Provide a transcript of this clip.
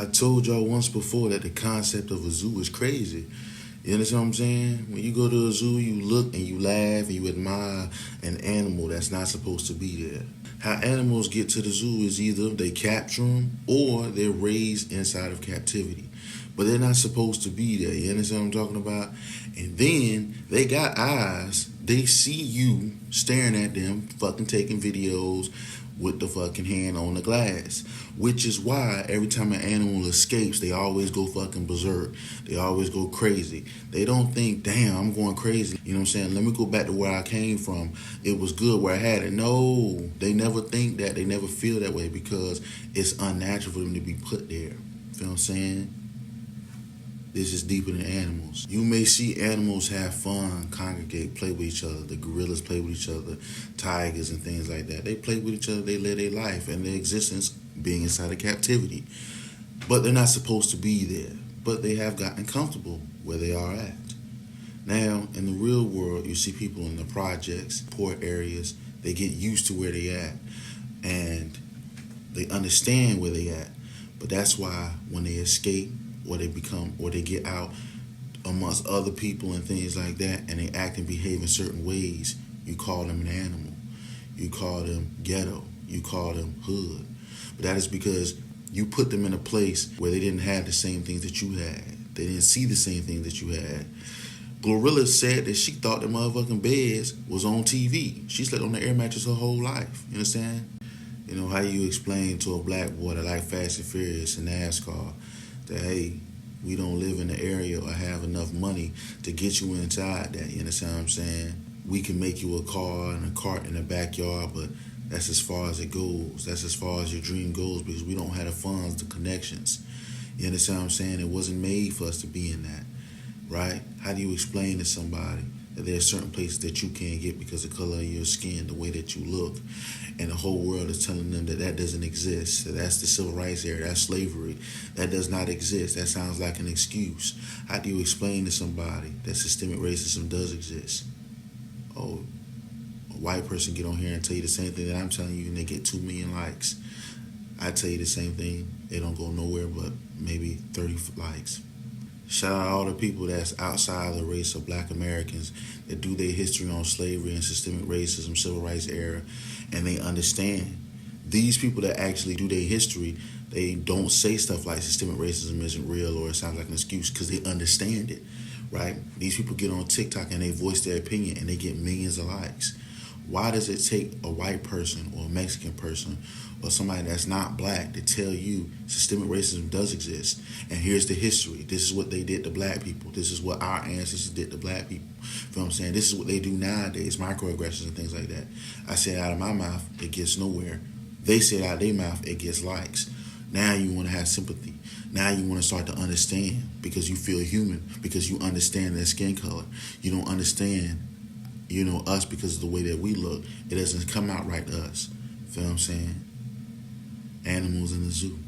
I told y'all once before that the concept of a zoo is crazy. You understand what I'm saying? When you go to a zoo, you look and you laugh and you admire an animal that's not supposed to be there. How animals get to the zoo is either they capture them or they're raised inside of captivity. But they're not supposed to be there. You understand what I'm talking about? And then they got eyes. They see you staring at them, fucking taking videos with the fucking hand on the glass. Which is why every time an animal escapes, they always go fucking berserk. They always go crazy. They don't think, damn, I'm going crazy. You know what I'm saying? Let me go back to where I came from. It was good where I had it. No, they never think that. They never feel that way because it's unnatural for them to be put there. Feel what I'm saying? This is deeper than animals. You may see animals have fun, congregate, play with each other. The gorillas play with each other, tigers and things like that. They play with each other, they live their life and their existence being inside of captivity. But they're not supposed to be there. But they have gotten comfortable where they are at. Now, in the real world, you see people in the projects, poor areas, they get used to where they at. And they understand where they at. But that's why when they escape, or they become, or they get out amongst other people and things like that, and they act and behave in certain ways, you call them an animal. You call them ghetto. You call them hood. But that is because you put them in a place where they didn't have the same things that you had. They didn't see the same things that you had. Glorilla said that she thought the motherfucking beds was on TV. She slept on the air mattress her whole life. You understand? You know, how you explain to a black boy that like Fast and Furious and NASCAR that, hey, we don't live in the area or have enough money to get you inside that. You understand what I'm saying? We can make you a car and a cart in the backyard, but that's as far as it goes. That's as far as your dream goes because we don't have the funds, the connections. You understand what I'm saying? It wasn't made for us to be in that, right? How do you explain to somebody that there are certain places that you can't get because of the color of your skin, the way that you look, and the whole world is telling them that that doesn't exist, that that's the civil rights era, that's slavery, that does not exist, that sounds like an excuse. How do you explain to somebody that systemic racism does exist? Oh, a white person get on here and tell you the same thing that I'm telling you and they get 2 million likes. I tell you the same thing, they don't go nowhere but maybe 30 likes. Shout out all the people that's outside the race of black Americans that do their history on slavery and systemic racism, civil rights era, and they understand. These people that actually do their history, they don't say stuff like systemic racism isn't real or it sounds like an excuse because they understand it, right? These people get on TikTok and they voice their opinion and they get millions of likes. Why does it take a white person or a Mexican person or somebody that's not black to tell you systemic racism does exist? And here's the history. This is what they did to black people. This is what our ancestors did to black people. You know what I'm saying? This is what they do nowadays, microaggressions and things like that. I say it out of my mouth, it gets nowhere. They say it out of their mouth, it gets likes. Now you want to have sympathy. Now you want to start to understand because you feel human, because you understand their skin color. You don't understand us because of the way that we look. It doesn't come out right to us. Feel what I'm saying? Animals in the zoo.